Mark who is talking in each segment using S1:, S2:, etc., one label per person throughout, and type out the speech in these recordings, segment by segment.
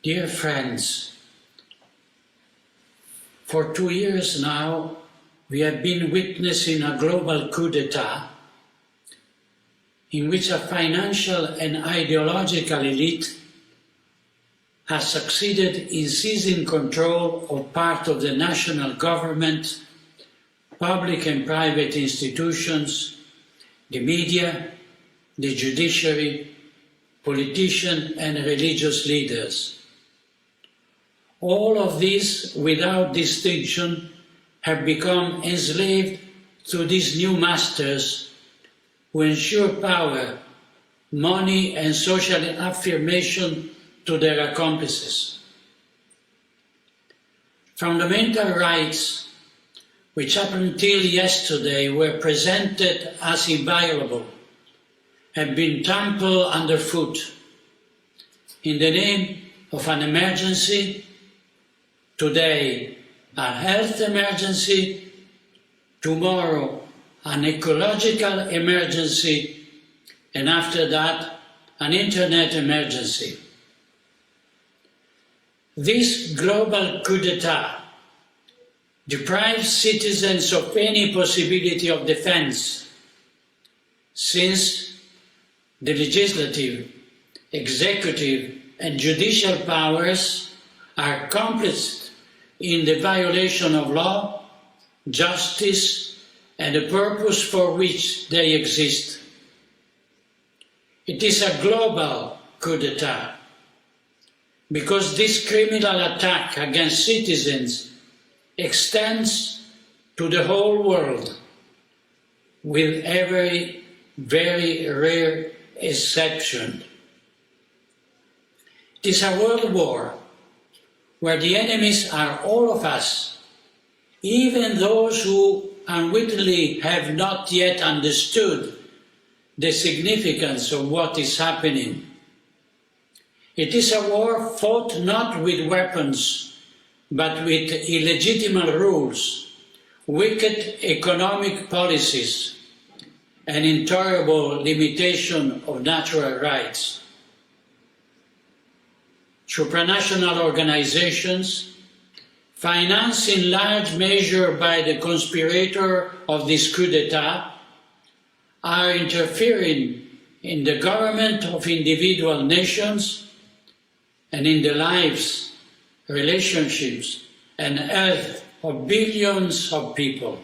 S1: Dear friends, for 2 years now, we have been witnessing a global coup d'etat in which a financial and ideological elite has succeeded in seizing control of part of the national government, public and private institutions, the media, the judiciary, politicians and religious leaders. All of these, without distinction, have become enslaved to these new masters who ensure power, money and social affirmation to their accomplices. Fundamental rights, which up until yesterday were presented as inviolable, have been trampled underfoot in the name of an emergency. Today, a health emergency, tomorrow, an ecological emergency, and after that, an internet emergency. This global coup d'etat deprives citizens of any possibility of defense, since the legislative, executive, and judicial powers are complicit in the violation of law, justice, and the purpose for which they exist. It is a global coup d'etat, because this criminal attack against citizens extends to the whole world, with every very rare exception. It is a world war where the enemies are all of us, even those who unwittingly have not yet understood the significance of what is happening. It is a war fought not with weapons, but with illegitimate rules, wicked economic policies, and intolerable limitation of natural rights. Supranational organizations, financed in large measure by the conspirator of this coup d'etat, are interfering in the government of individual nations and in the lives, relationships, and health of billions of people.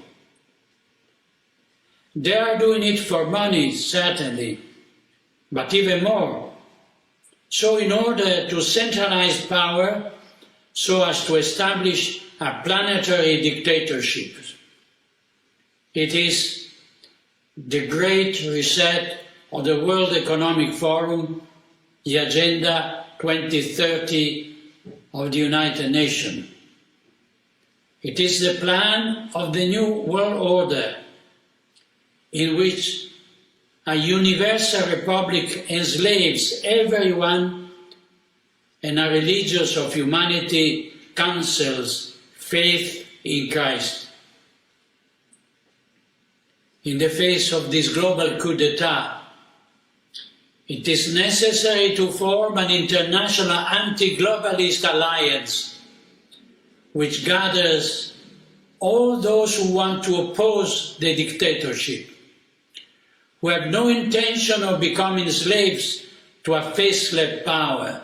S1: They are doing it for money, certainly, but even more. So in order to centralize power so as to establish a planetary dictatorship. It is the great reset of the World Economic Forum, the Agenda 2030 of the United Nations. It is the plan of the new world order, in which a universal republic enslaves everyone, and a religious of humanity counsels faith in Christ. In the face of this global coup d'etat, it is necessary to form an international anti-globalist alliance which gathers all those who want to oppose the dictatorship, who have no intention of becoming slaves to a faceless power,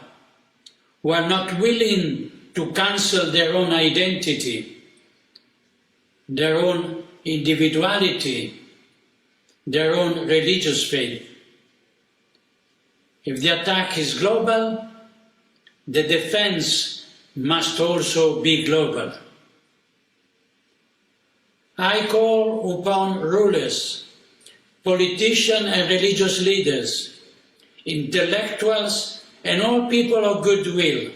S1: who are not willing to cancel their own identity, their own individuality, their own religious faith. If the attack is global, the defense must also be global. I call upon rulers, politicians and religious leaders, intellectuals and all people of goodwill,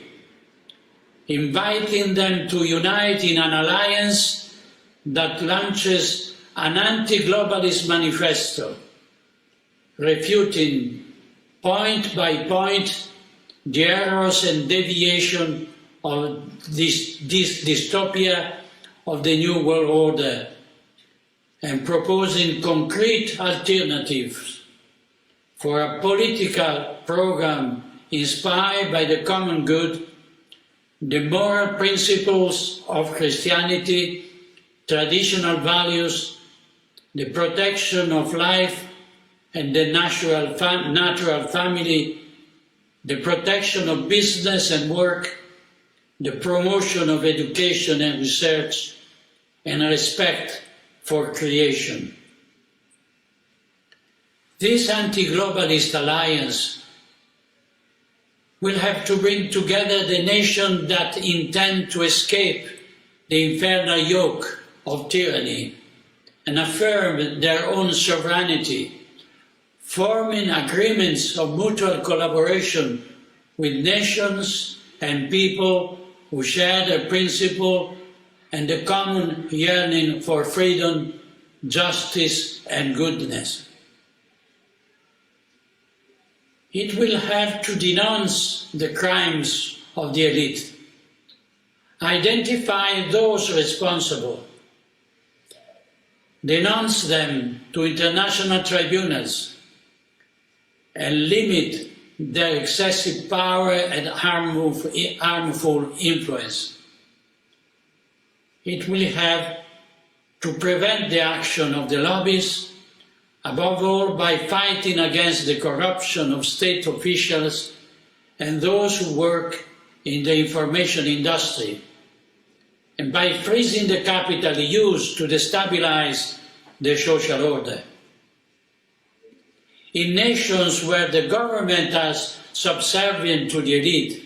S1: inviting them to unite in an alliance that launches an anti-globalist manifesto, refuting point by point the errors and deviation of this dystopia of the New World Order, and proposing concrete alternatives for a political program inspired by the common good the moral principles of Christianity, traditional values, the protection of life and the natural family, the protection of business and work, the promotion of education and research, and respect for creation. This anti-globalist alliance will have to bring together the nations that intend to escape the infernal yoke of tyranny and affirm their own sovereignty, forming agreements of mutual collaboration with nations and people who share the principle and the common yearning for freedom, justice, and goodness. It will have to denounce the crimes of the elite, identify those responsible, denounce them to international tribunals, and limit their excessive power and harmful influence. It will have to prevent the action of the lobbies, above all by fighting against the corruption of state officials and those who work in the information industry, and by freezing the capital used to destabilize the social order. In nations where the government is subservient to the elite,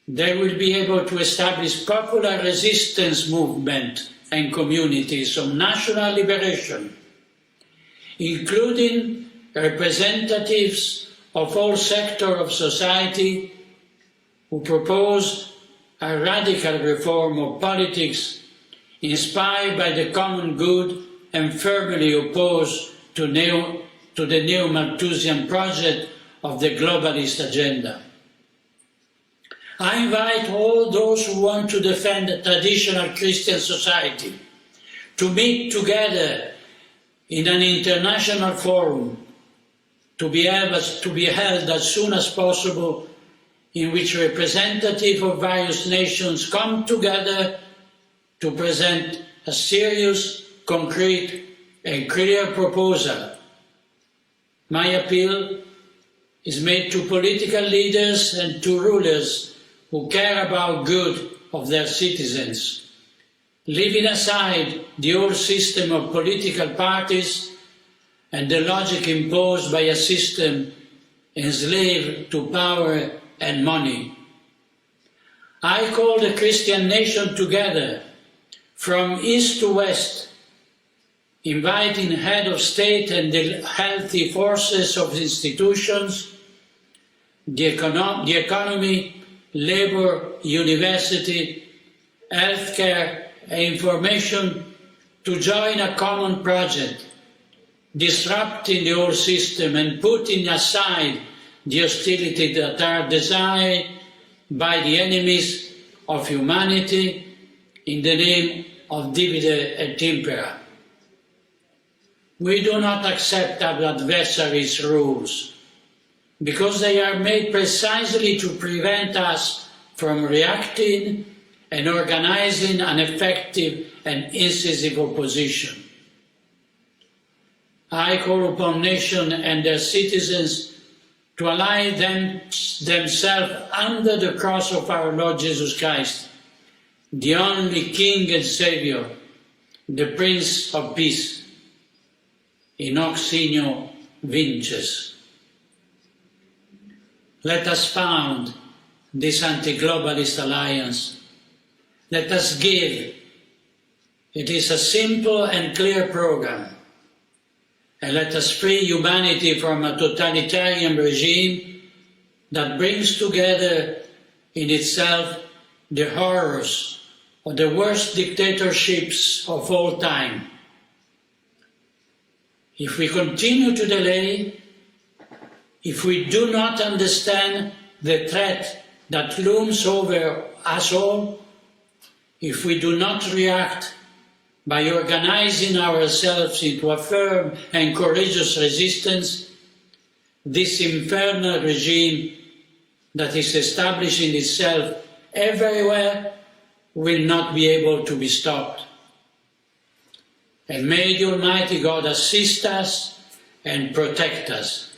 S1: they will be able to establish popular resistance movements and communities of national liberation, including representatives of all sectors of society who propose a radical reform of politics inspired by the common good and firmly opposed to the neo-Malthusian project of the globalist agenda. I invite all those who want to defend a traditional Christian society to meet together in an international forum to be held as soon as possible, in which representatives of various nations come together to present a serious, concrete and clear proposal. My appeal is made to political leaders and to rulers who care about good of their citizens, leaving aside the old system of political parties and the logic imposed by a system enslaved to power and money. I call the Christian nation together from east to west, inviting head of state and the healthy forces of institutions, the economy, labor, university, healthcare, and information to join a common project, disrupting the old system and putting aside the hostility that are desired by the enemies of humanity in the name of divide et impera. We do not accept our adversaries' rules, because they are made precisely to prevent us from reacting and organizing an effective and incisive opposition. I call upon nations and their citizens to ally themselves under the cross of our Lord Jesus Christ, the only King and Savior, the Prince of Peace. In hoc signo vinces. Let us found this anti-globalist alliance. Let us give. It is a simple and clear program. And let us free humanity from a totalitarian regime that brings together in itself the horrors of the worst dictatorships of all time. If we continue to delay, if we do not understand the threat that looms over us all, if we do not react by organizing ourselves into a firm and courageous resistance, this infernal regime that is establishing itself everywhere will not be able to be stopped. And may the Almighty God assist us and protect us.